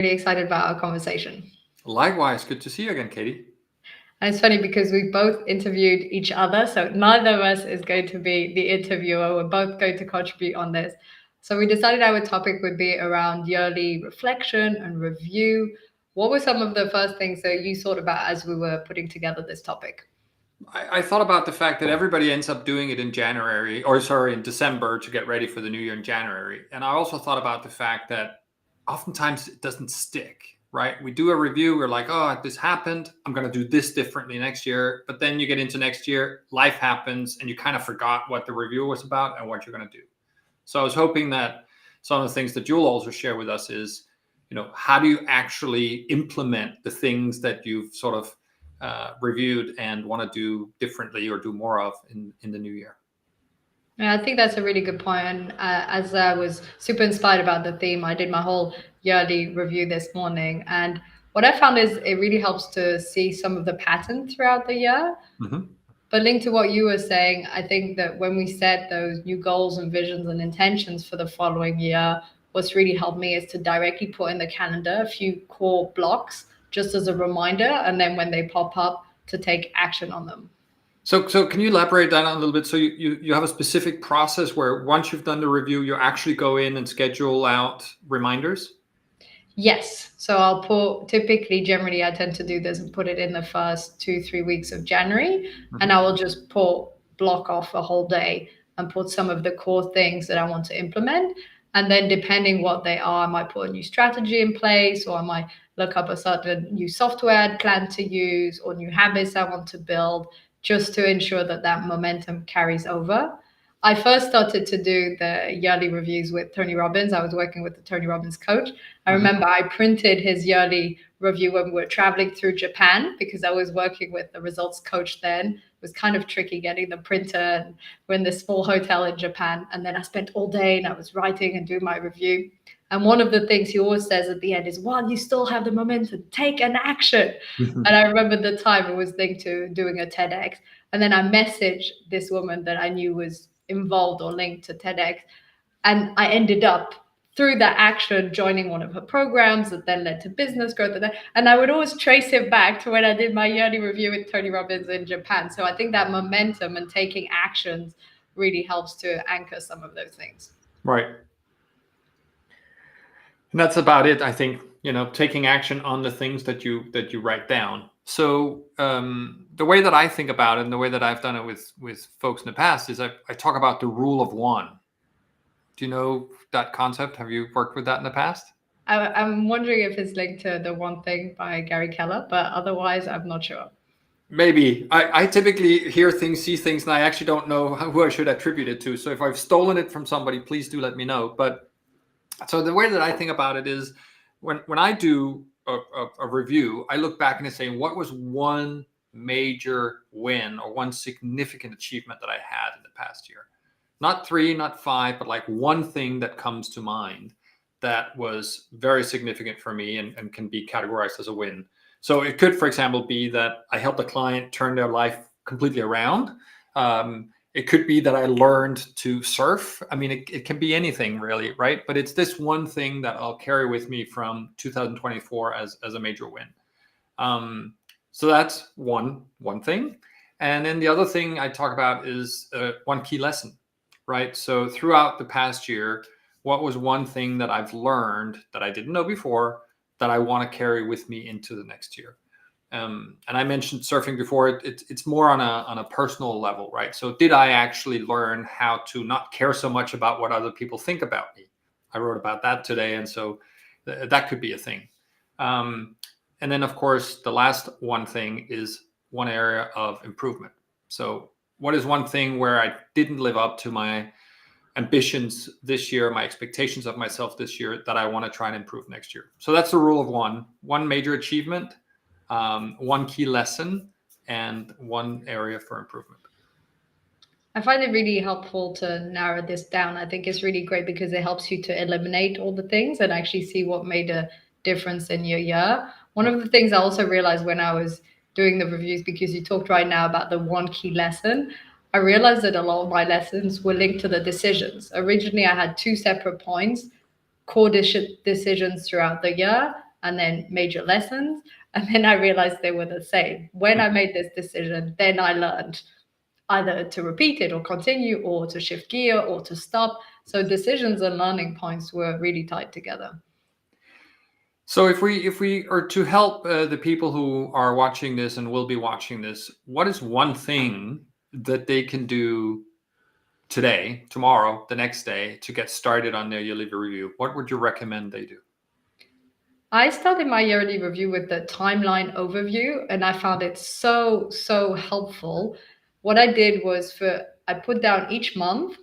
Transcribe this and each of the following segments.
Really excited about our conversation. Likewise, good to see you again, Katie. And it's funny because we both interviewed each other, so neither of us is going to be the interviewer. We're both going to contribute on this. So we decided our topic would be around yearly reflection and review. What were some of the first things that you thought about as we were putting together this topic? I thought about the fact that everybody ends up doing it in January, or sorry, in December to get ready for the new year in January. And I also thought about the fact that oftentimes it doesn't stick, right? We do a review, we're like, oh, this happened. I'm going to do this differently next year. But then you get into next year, life happens, and you kind of forgot what the review was about and what you're going to do. So I was hoping that some of the things that you'll also share with us is, how do you actually implement the things that you've sort of reviewed and want to do differently or do more of in the new year? Yeah, I think that's a really good point. And as I was super inspired about the theme, I did my whole yearly review this morning. And what I found is it really helps to see some of the patterns throughout the year. Mm-hmm. But linked to what you were saying, I think that when we set those new goals and visions and intentions for the following year, what's really helped me is to directly put in the calendar a few core blocks just as a reminder. And then when they pop up, to take action on them. So can you elaborate that on a little bit? So you have a specific process where once you've done the review, you actually go in and schedule out reminders? Yes. So I'll put, typically, generally, I tend to do this and put it in the first 2, 3 weeks of January. And I will just block off a whole day and put some of the core things that I want to implement. And then depending what they are, I might put a new strategy in place, or I might look up a certain new software I'd plan to use, or new habits I want to build, just to ensure that that momentum carries over. I first started to do the yearly reviews with Tony Robbins. I was working with the Tony Robbins coach. I remember I printed his yearly review when we were traveling through Japan because I was working with the results coach then. It was kind of tricky getting the printer, and we're in this small hotel in Japan. And then I spent all day and I was writing and doing my review. And one of the things he always says at the end is, while you still have the momentum, take an action. And I remember the time I was linked to doing a TEDx. And then I messaged this woman that I knew was involved or linked to TEDx. And I ended up through that action joining one of her programs that then led to business growth. And I would always trace it back to when I did my yearly review with Tony Robbins in Japan. So I think that momentum and taking actions really helps to anchor some of those things. Right. And that's about it, I think, taking action on the things that you write down. So the way that I think about it and the way that I've done it with folks in the past is I talk about the rule of one. Do you know that concept? Have you worked with that in the past? I'm wondering if it's linked to The One Thing by Gary Keller, but otherwise I'm not sure. Maybe. I typically hear things, see things, and I actually don't know who I should attribute it to. So if I've stolen it from somebody, please do let me know. But so the way that I think about it is when I do a review, I look back and I say, what was one major win or one significant achievement that I had in the past year? Not 3, not 5, but like one thing that comes to mind that was very significant for me and can be categorized as a win. So it could, for example, be that I helped a client turn their life completely around. It could be that I learned to surf. I mean, it can be anything really, right? But it's this one thing that I'll carry with me from 2024 as a major win. So that's one thing. And then the other thing I talk about is one key lesson, right? So throughout the past year, what was one thing that I've learned that I didn't know before that I want to carry with me into the next year? And I mentioned surfing before. It's more on a personal level, right? So did I actually learn how to not care so much about what other people think about me? I wrote about that today, and so that could be a thing. And then, of course, the last one thing is one area of improvement. So what is one thing where I didn't live up to my ambitions this year, my expectations of myself this year, that I want to try and improve next year? So that's the rule of one major achievement, one key lesson, and one area for improvement. I find it really helpful to narrow this down. I think it's really great because it helps you to eliminate all the things and actually see what made a difference in your year. One of the things I also realized when I was doing the reviews, because you talked right now about the one key lesson, I realized that a lot of my lessons were linked to the decisions. Originally, I had 2 separate points, core decisions throughout the year, and then major lessons. And then I realized they were the same. When I made this decision, then I learned either to repeat it or continue or to shift gear or to stop. So decisions and learning points were really tied together. So if we are to help the people who are watching this and will be watching this, what is one thing that they can do today, tomorrow, the next day to get started on their yearly review? What would you recommend they do? I started my yearly review with the timeline overview, and I found it so helpful. What I did was I put down each month,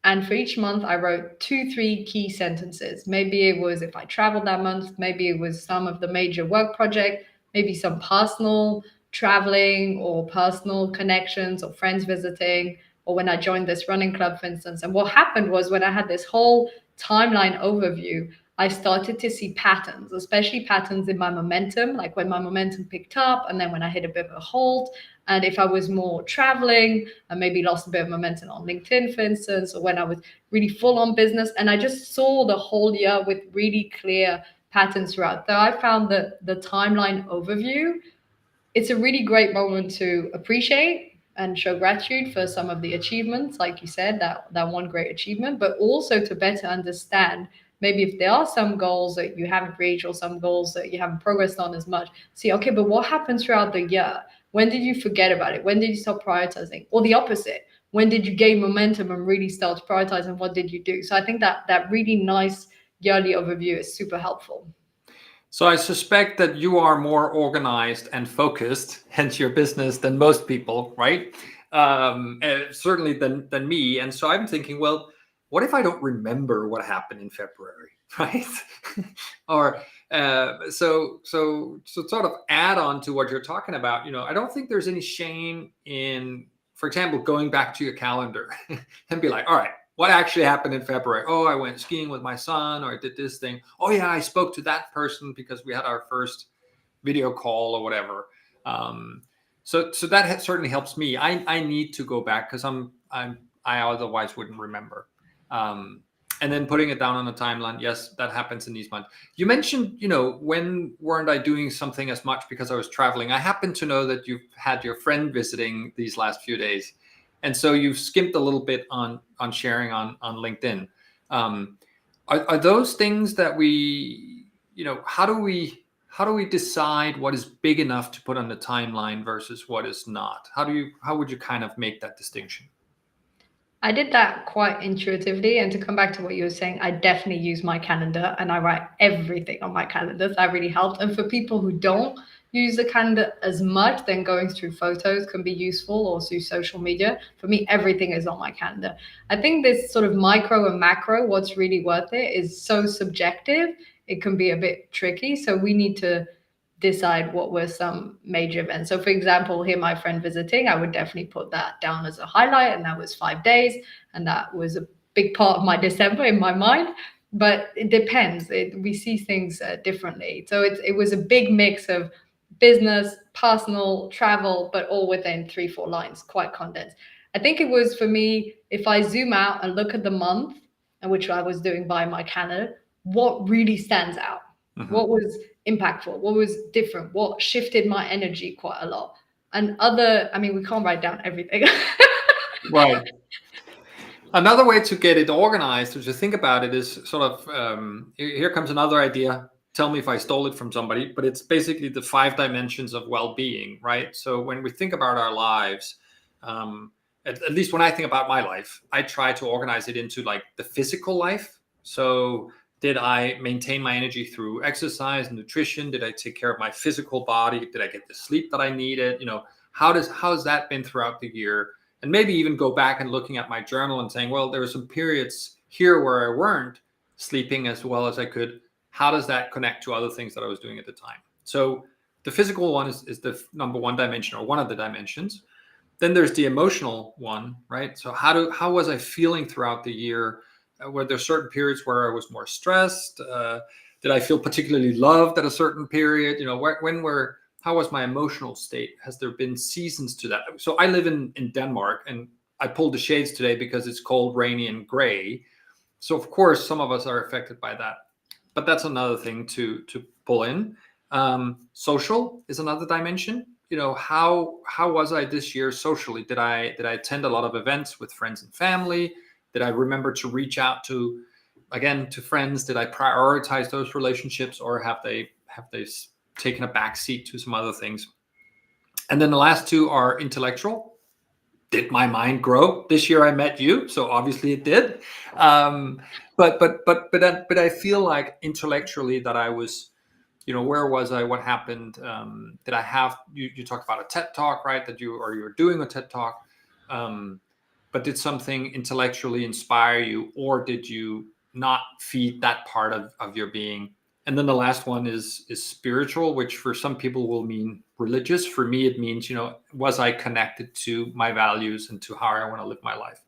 and for each month I wrote 2, 3 key sentences. Maybe it was if I traveled that month, maybe it was some of the major work project, maybe some personal traveling or personal connections or friends visiting, or when I joined this running club, for instance. And what happened was when I had this whole timeline overview, I started to see patterns, especially patterns in my momentum, like when my momentum picked up and then when I hit a bit of a halt. And if I was more traveling and maybe lost a bit of momentum on LinkedIn, for instance, or when I was really full on business. And I just saw the whole year with really clear patterns throughout. So I found that the timeline overview, it's a really great moment to appreciate and show gratitude for some of the achievements, like you said, that one great achievement, but also to better understand maybe if there are some goals that you haven't reached or some goals that you haven't progressed on as much. See, okay, but what happened throughout the year? When did you forget about it? When did you stop prioritizing? Or the opposite, when did you gain momentum and really start to prioritize, and what did you do? So I think that really nice yearly overview is super helpful. So I suspect that you are more organized and focused, hence your business, than most people, right? Certainly than me. And so I'm thinking, well, what if I don't remember what happened in February, right? Or so sort of add on to what you're talking about. I don't think there's any shame in, for example, going back to your calendar and be like, all right, what actually happened in February? Oh, I went skiing with my son, or I did this thing. Oh yeah, I spoke to that person because we had our first video call or whatever. So that certainly helps me. I need to go back because I otherwise wouldn't remember. And then putting it down on a timeline. Yes, that happens in these months. You mentioned, when weren't I doing something as much because I was traveling? I happen to know that you've had your friend visiting these last few days. And so you've skimped a little bit on sharing on LinkedIn. Are those things that we, how do we decide what is big enough to put on the timeline versus what is not? How would you kind of make that distinction? I did that quite intuitively. And to come back to what you were saying, I definitely use my calendar and I write everything on my calendar. That really helped. And for people who don't use the calendar as much, then going through photos can be useful, or through social media. For me, everything is on my calendar. I think this sort of micro and macro, what's really worth it, is so subjective. It can be a bit tricky. So we need to decide what were some major events. So for example, here my friend visiting, I would definitely put that down as a highlight, and that was 5 days, and that was a big part of my December in my mind. But it depends. We see things differently. So it was a big mix of business, personal, travel, but all within 3, 4 lines, quite condensed. I think it was, for me, if I zoom out and look at the month, and which I was doing by my calendar, what really stands out? Mm-hmm. What was impactful? What was different? What shifted my energy quite a lot? And we can't write down everything. Right. Another way to get it organized, or to think about it, is sort of, here comes another idea. Tell me if I stole it from somebody, but it's basically the 5 dimensions of well-being, right? So when we think about our lives, at least when I think about my life, I try to organize it into like the physical life. So did I maintain my energy through exercise, nutrition? Did I take care of my physical body? Did I get the sleep that I needed? How's that been throughout the year? And maybe even go back and looking at my journal and saying, well, there were some periods here where I weren't sleeping as well as I could. How does that connect to other things that I was doing at the time? So the physical one is the number one dimension, or one of the dimensions. Then there's the emotional one, right? So how was I feeling throughout the year? Were there certain periods where I was more stressed? Did I feel particularly loved at a certain period? How was my emotional state? Has there been seasons to that? So I live in Denmark, and I pulled the shades today because it's cold, rainy, and gray. So of course, some of us are affected by that. but that's another thing to pull in. Social is another dimension. How was I this year socially? Did I attend a lot of events with friends and family? Did I remember to reach out to friends? Did I prioritize those relationships, or have they taken a back seat to some other things? And then the last two are intellectual. Did my mind grow this year? I met you, so obviously it did. Um, but I feel like intellectually that I was, where was I? What happened? Did I have you talked about a TED talk, right? That you were doing a TED talk, but did something intellectually inspire you, or did you not feed that part of your being? And then the last one is spiritual, which for some people will mean religious. For me, it means, was I connected to my values and to how I want to live my life?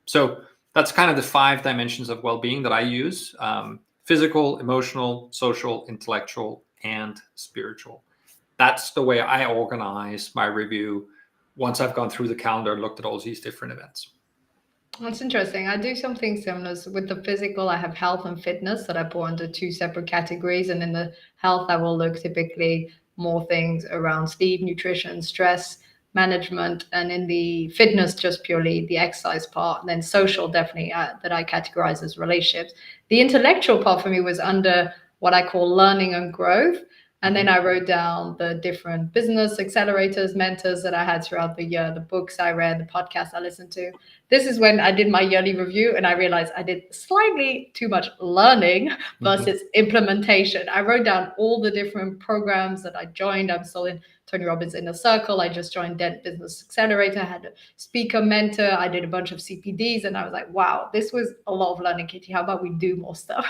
So that's kind of the 5 dimensions of well-being that I use: physical, emotional, social, intellectual, and spiritual. That's the way I organize my review once I've gone through the calendar and looked at all these different events. That's interesting. I do something similar. So with the physical, I have health and fitness that I put under 2 separate categories. And in the health, I will look typically more things around sleep, nutrition, stress management, and in the fitness, just purely the exercise part. And then social, definitely that I categorize as relationships. The intellectual part for me was under what I call learning and growth. And then I wrote down the different business accelerators, mentors that I had throughout the year, the books I read, the podcasts I listened to. This is when I did my yearly review and I realized I did slightly too much learning versus implementation. I wrote down all the different programs that I joined. I'm still in Tony Robbins Inner Circle. I just joined Dent Business Accelerator. I had a speaker mentor. I did a bunch of CPDs and I was like, wow, this was a lot of learning, Kitty. How about we do more stuff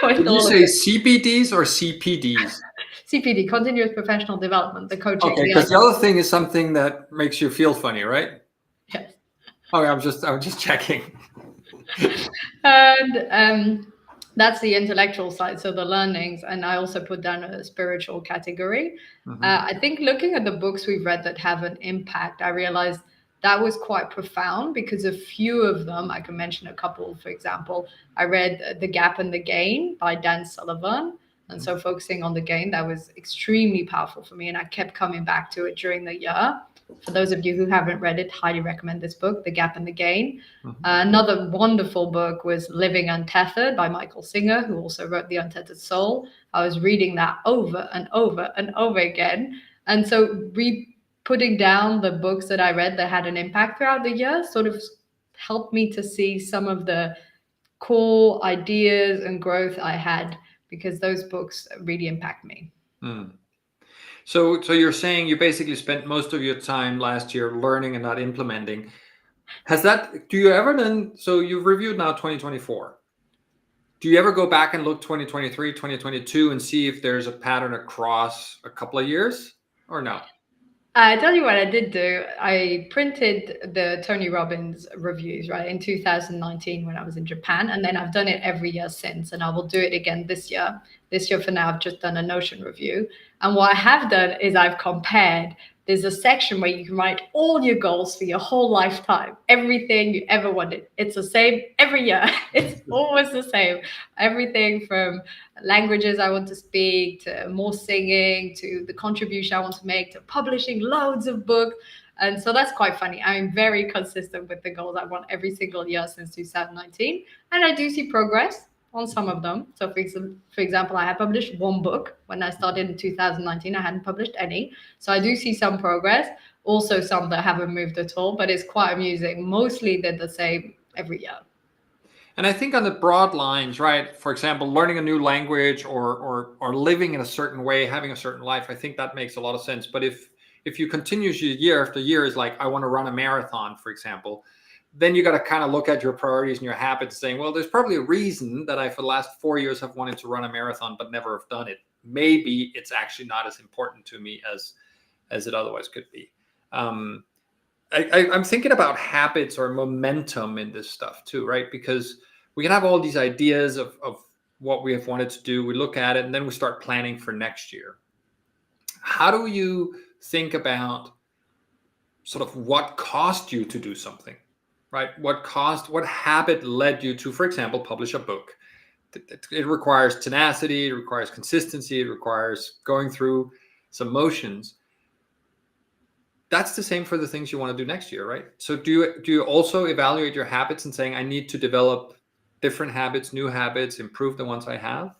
with Did you all of say it? CPDs or CPDs? CPD, continuous professional development, the coaching. Okay, because the other thing is something that makes you feel funny, right? Yes. Okay, I'm just checking. And that's the intellectual side, so the learnings. And I also put down a spiritual category. I think looking at the books we've read that have an impact, I realized that was quite profound because a few of them, I can mention a couple. For example, I read The Gap and the Gain by Dan Sullivan. And so focusing on the gain, that was extremely powerful for me. And I kept coming back to it during the year. For those of you who haven't read it, highly recommend this book, The Gap and the Gain. Another wonderful book was Living Untethered by Michael Singer, who also wrote The Untethered Soul. I was reading that over and over and over again. And so putting down the books that I read that had an impact throughout the year sort of helped me to see some of the core ideas and growth I had, because those books really impact me. So you're saying you basically spent most of your time last year learning and not implementing. Do you ever then, so you've reviewed now 2024. Do you ever go back and look 2023, 2022 and see if there's a pattern across a couple of years or no? I tell you what I did do. I printed the Tony Robbins reviews, right, in 2019 when I was in Japan. And then I've done it every year since. And I will do it again this year. This year, for now, I've just done a Notion review. And what I have done is I've compared. There's a section where you can write all your goals for your whole lifetime, everything you ever wanted. It's the same every year. It's always the same. Everything from languages I want to speak, to more singing, to the contribution I want to make, to publishing loads of books. And so that's quite funny. I'm very consistent with the goals I want every single year since 2019. And I do see progress on some of them. So for example, I have published 1 book. When I started in 2019, I hadn't published any. So I do see some progress. Also some that haven't moved at all, but it's quite amusing. Mostly they're the same every year. And I think on the broad lines, right? For example, learning a new language or living in a certain way, having a certain life, I think that makes a lot of sense. But if you continue year after year is like, I want to run a marathon, for example, then you got to kind of look at your priorities and your habits, saying, well, there's probably a reason that I, for the last 4 years, have wanted to run a marathon, but never have done it. Maybe it's actually not as important to me as it otherwise could be. I'm thinking about habits or momentum in this stuff too, right? Because we can have all these ideas of what we have wanted to do. We look at it and then we start planning for next year. How do you think about sort of what cost you to do something, right? What habit led you to, for example, publish a book? it requires tenacity, it requires consistency, it requires going through some motions. That's the same for the things you want to do next year, right? So do you also evaluate your habits and saying, I need to develop different habits, new habits, improve the ones I have?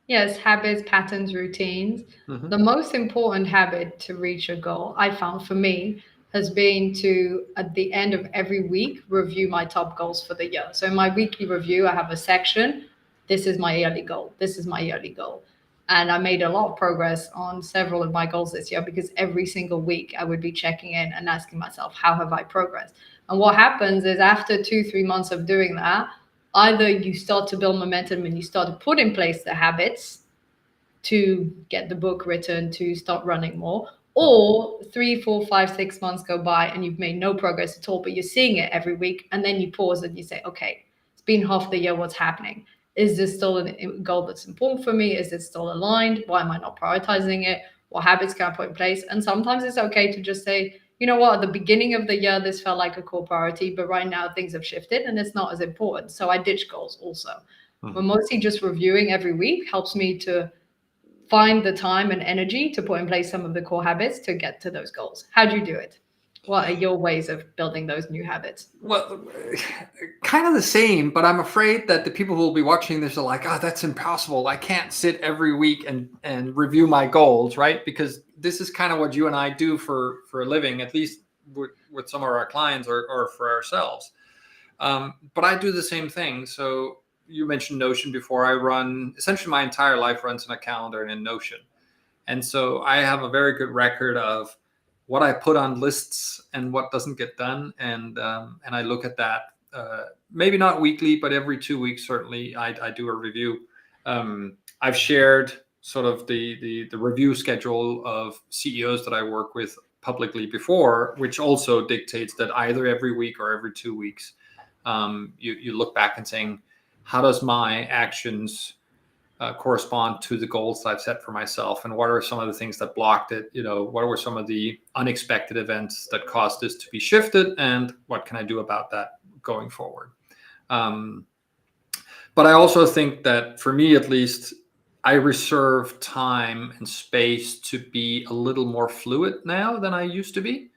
Yes, habits, patterns, routines. Mm-hmm. The most important habit to reach a goal, I found for me, has been to, at the end of every week, review my top goals for the year. So in my weekly review, I have a section. This is my yearly goal. This is my yearly goal. And I made a lot of progress on several of my goals this year because every single week I would be checking in and asking myself, how have I progressed? And what happens is after 2, 3 months of doing that, either you start to build momentum and you start to put in place the habits to get the book written, to start running more, or 3, 4, 5, 6 months go by and you've made no progress at all, but you're seeing it every week. And then you pause and you say, okay, it's been half the year. What's happening? Is this still a goal that's important for me? Is it still aligned? Why am I not prioritizing it? What habits can I put in place? And sometimes it's okay to just say, you know what, at the beginning of the year, this felt like a core priority, but right now things have shifted and it's not as important. So I ditch goals also. But mostly just reviewing every week helps me to find the time and energy to put in place some of the core habits to get to those goals. How do you do it? What are your ways of building those new habits? Well, kind of the same, but I'm afraid that the people who will be watching this are like, oh, that's impossible. I can't sit every week and review my goals, right? Because this is kind of what you and I do for a living, at least with some of our clients or for ourselves. But I do the same thing. So you mentioned Notion before. I run, essentially my entire life runs in a calendar and in Notion. And so I have a very good record of what I put on lists and what doesn't get done. And I look at that, maybe not weekly, but every 2 weeks, certainly I do a review. I've shared sort of the review schedule of CEOs that I work with publicly before, which also dictates that either every week or every 2 weeks, you look back and saying, how does my actions correspond to the goals I've set for myself, and what are some of the things that blocked it? What were some of the unexpected events that caused this to be shifted, and what can I do about that going forward? But I also think that for me, at least, I reserve time and space to be a little more fluid now than I used to be.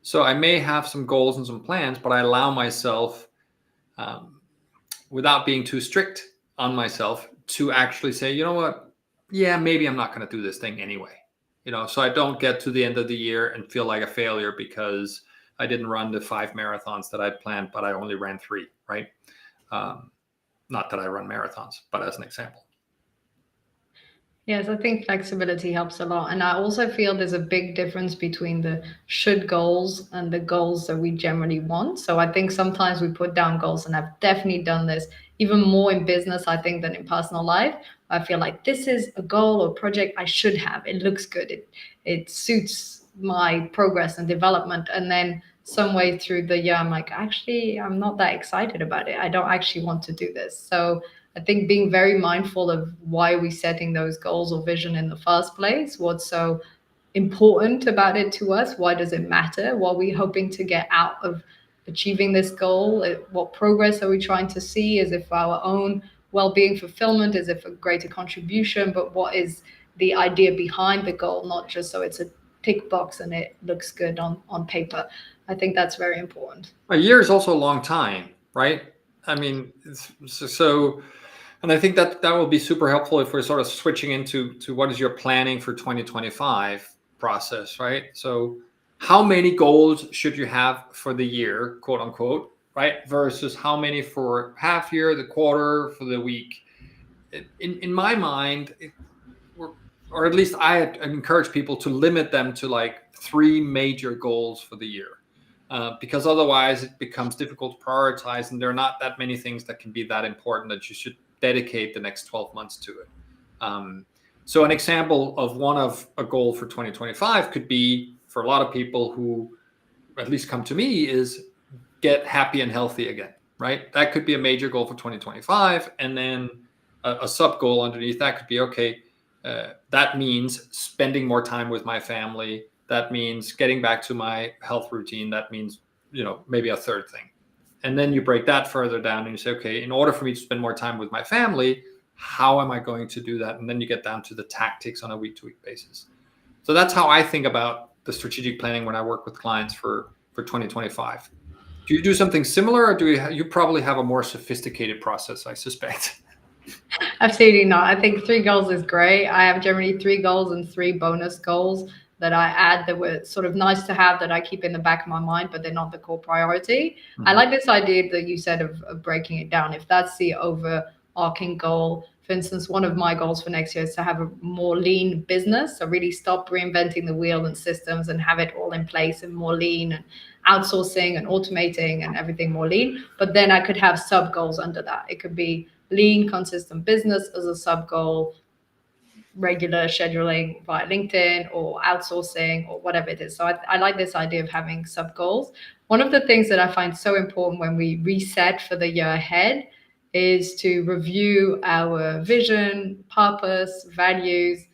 So I may have some goals and some plans, but I allow myself, without being too strict on myself, to actually say, you know what? Yeah, maybe I'm not going to do this thing anyway. So I don't get to the end of the year and feel like a failure because I didn't run the 5 marathons that I'd planned, but I only ran 3, right? Not that I run marathons, but as an example. Yes, I think flexibility helps a lot. And I also feel there's a big difference between the should goals and the goals that we generally want. So I think sometimes we put down goals, and I've definitely done this even more in business, I think, than in personal life. I feel like this is a goal or project I should have. It looks good. It suits my progress and development. And then some way through the year, I'm like, actually, I'm not that excited about it. I don't actually want to do this. So I think being very mindful of why we're setting those goals or vision in the first place, what's so important about it to us, why does it matter, what are we hoping to get out of achieving this goal, what progress are we trying to see, is it for our own well-being, fulfillment, is it for greater contribution, but what is the idea behind the goal, not just so it's a tick box and it looks good on paper. I think that's very important. A year is also a long time, right? I mean, so and I think that will be super helpful if we're sort of switching into what is your planning for 2025 process, right? So how many goals should you have for the year, quote unquote, right? Versus how many for half year, the quarter, for the week. In my mind, or at least I encourage people to limit them to like 3 major goals for the year. Because otherwise it becomes difficult to prioritize, and there are not that many things that can be that important that you should dedicate the next 12 months to it. So an example of a goal for 2025 could be, for a lot of people who at least come to me, is get happy and healthy again, right? That could be a major goal for 2025. And then a sub goal underneath that could be, okay, that means spending more time with my family. That means getting back to my health routine. That means, maybe a third thing. And then you break that further down and you say, okay, in order for me to spend more time with my family, how am I going to do that? And then you get down to the tactics on a week-to-week basis. So that's how I think about the strategic planning when I work with clients for 2025. Do you do something similar, or do you probably have a more sophisticated process, I suspect? Absolutely not. I think 3 goals is great. I have generally 3 goals and 3 bonus goals that I add that were sort of nice to have that I keep in the back of my mind, but they're not the core priority. I like this idea that you said of breaking it down. If that's the overarching goal, for instance, one of my goals for next year is to have a more lean business. So really stop reinventing the wheel and systems and have it all in place and more lean and outsourcing and automating and everything more lean. But then I could have sub goals under that. It could be lean, consistent business as a sub goal, regular scheduling via LinkedIn or outsourcing or whatever it is. So I like this idea of having sub goals. One of the things that I find so important when we reset for the year ahead is to review our vision, purpose, values.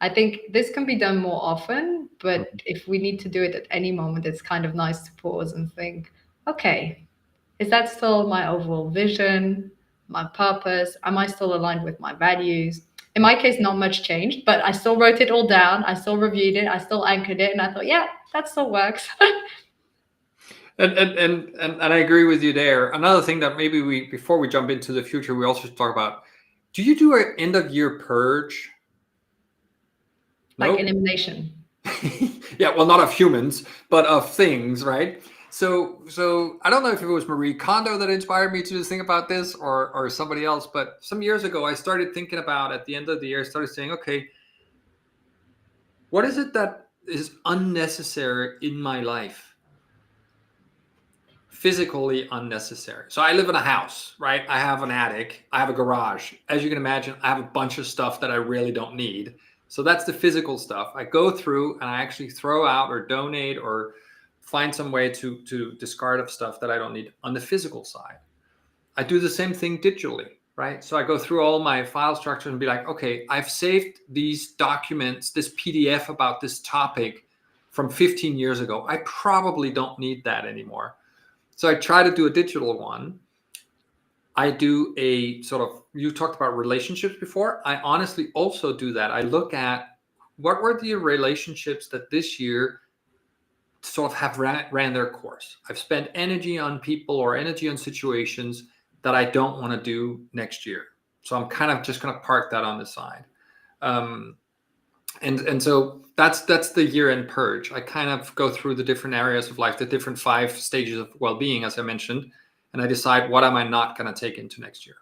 I think this can be done more often, but if we need to do it at any moment, it's kind of nice to pause and think, okay, is that still my overall vision, my purpose? Am I still aligned with my values? In my case, not much changed, but I still wrote it all down. I still reviewed it. I still anchored it. And I thought, yeah, that still works. And I agree with you there. Another thing that maybe before we jump into the future, we also talk about, do you do an end of year purge? Like Nope. elimination. Yeah, well, not of humans, but of things, right? So I don't know if it was Marie Kondo that inspired me to think about this, or somebody else, but some years ago I started thinking about, at the end of the year, I started saying, okay, what is it that is unnecessary in my life? Physically unnecessary. So I live in a house, right? I have an attic, I have a garage. As you can imagine, I have a bunch of stuff that I really don't need. So that's the physical stuff. I go through and I actually throw out or donate or find some way to discard of stuff that I don't need on the physical side. I do the same thing digitally, right? So I go through all my file structure and be like, okay, I've saved these documents, this PDF about this topic from 15 years ago. I probably don't need that anymore. So I try to do a digital one. I do a sort of, you talked about relationships before. I honestly also do that. I look at what were the relationships that this year sort of have ran their course. I've spent energy on people or energy on situations that I don't want to do next year. So I'm kind of just going to park that on the side. And so that's the year-end purge. I kind of go through the different areas of life, the different 5 stages of well-being, as I mentioned, and I decide what am I not going to take into next year.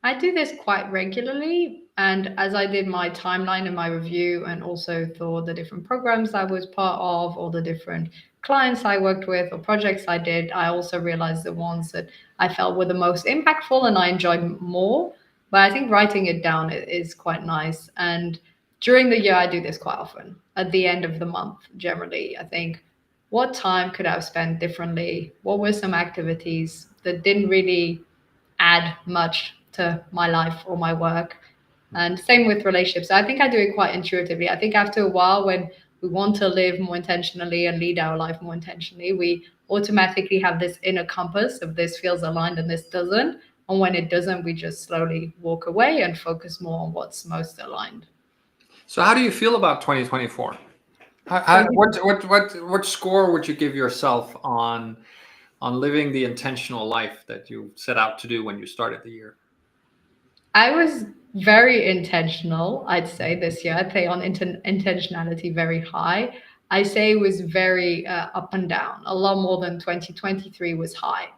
I do this quite regularly. And as I did my timeline and my review, and also thought the different programs I was part of, or the different clients I worked with, or projects I did, I also realized the ones that I felt were the most impactful and I enjoyed more. But I think writing it down is quite nice. And during the year, I do this quite often. At the end of the month, generally, I think, what time could I have spent differently? What were some activities that didn't really add much to my life or my work? And same with relationships. I think I do it quite intuitively. I think after a while, when we want to live more intentionally and lead our life more intentionally, we automatically have this inner compass of this feels aligned and this doesn't. And when it doesn't, we just slowly walk away and focus more on what's most aligned. So how do you feel about 2024? What score would you give yourself on living the intentional life that you set out to do when you started the year? I was very intentional, I'd say, this year. I'd say on intentionality very high. I say it was very up and down, a lot more than 2023 was high,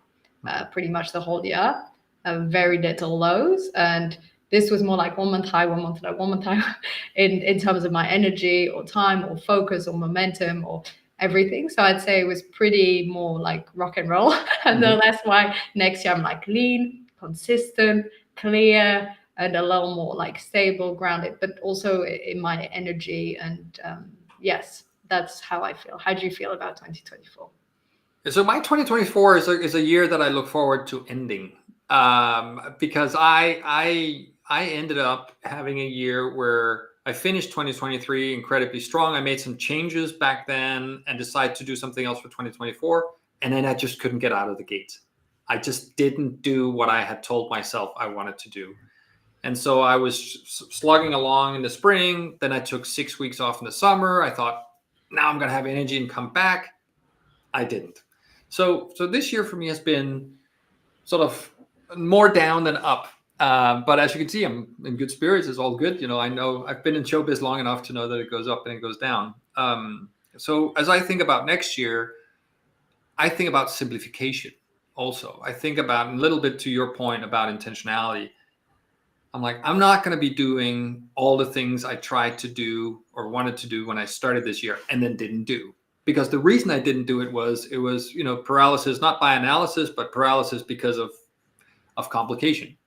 pretty much the whole year, very little lows. And this was more like 1 month high, 1 month low, 1 month high in terms of my energy or time or focus or momentum or everything. So I'd say it was pretty more like rock and roll. And then that's why next year I'm like lean, consistent, clear, and a little more like stable, grounded, but also in my energy. And yes, that's how I feel. How do you feel about 2024? So my 2024 is a year that I look forward to ending, because I ended up having a year where I finished 2023 incredibly strong. I made some changes back then and decided to do something else for 2024. and then I just couldn't get out of the gate. I just didn't do what I had told myself I wanted to do. And so I was slugging along in the spring. Then I took 6 weeks off in the summer. I thought, now I'm going to have energy and come back. I didn't. So this year for me has been sort of more down than up. But as you can see, I'm in good spirits. It's all good. I know I've been in showbiz long enough to know that it goes up and it goes down. So as I think about next year, I think about simplification also. I think about, a little bit to your point about intentionality, I'm like, I'm not going to be doing all the things I tried to do or wanted to do when I started this year and then didn't do. Because the reason I didn't do it was paralysis, not by analysis, but paralysis because of complication.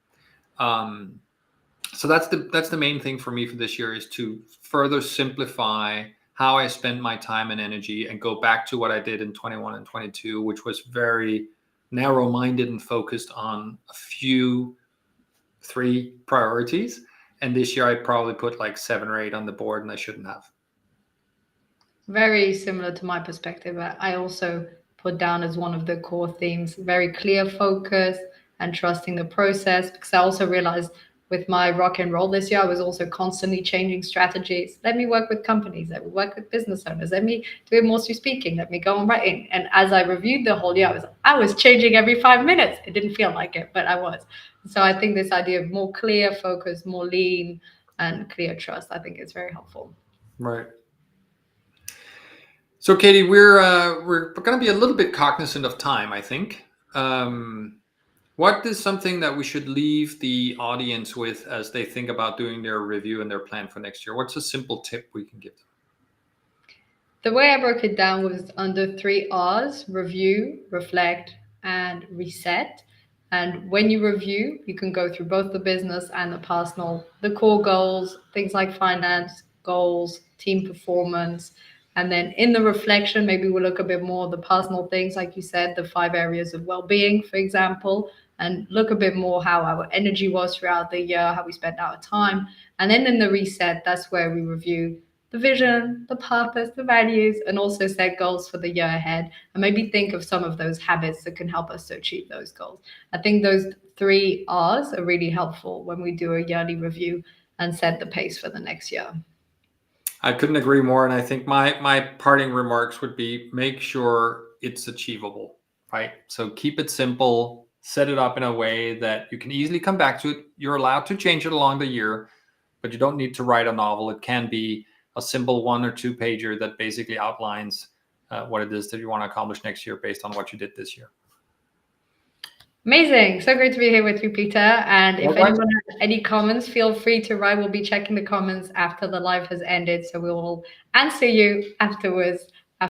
So that's the main thing for me for this year, is to further simplify how I spend my time and energy and go back to what I did in 21 and 22, which was very narrow-minded and focused on a few 3 priorities. And this year I probably put like 7 or 8 on the board, and I shouldn't have. Very similar to my perspective. I also put down as one of the core themes very clear focus and trusting the process, because I also realized with my rock and roll this year, I was also constantly changing strategies. Let me work with companies, let me work with business owners, let me do more through speaking, let me go on writing. And as I reviewed the whole year, I was changing every 5 minutes. It didn't feel like it, but I was. So I think this idea of more clear focus, more lean, and clear trust, I think is very helpful. Right. So Katie, we're going to be a little bit cognizant of time, I think. What is something that we should leave the audience with as they think about doing their review and their plan for next year? What's a simple tip we can give them? The way I broke it down was under 3 R's: review, reflect, and reset. And when you review, you can go through both the business and the personal, the core goals, things like finance, goals, team performance. And then in the reflection, maybe we'll look a bit more at the personal things, like you said, the 5 areas of well-being, for example, and look a bit more how our energy was throughout the year, how we spent our time. And then in the reset, that's where we review the vision, the purpose, the values, and also set goals for the year ahead. And maybe think of some of those habits that can help us to achieve those goals. I think those 3 R's are really helpful when we do a yearly review and set the pace for the next year. I couldn't agree more. And I think my parting remarks would be, make sure it's achievable, right? So keep it simple, set it up in a way that you can easily come back to it. You're allowed to change it along the year, but you don't need to write a novel. It can be a simple 1 or 2 pager that basically outlines what it is that you want to accomplish next year based on what you did this year. Amazing. So great to be here with you, Peter. And if anyone has any comments, feel free to write. We'll be checking the comments after the live has ended, so we will answer you afterwards.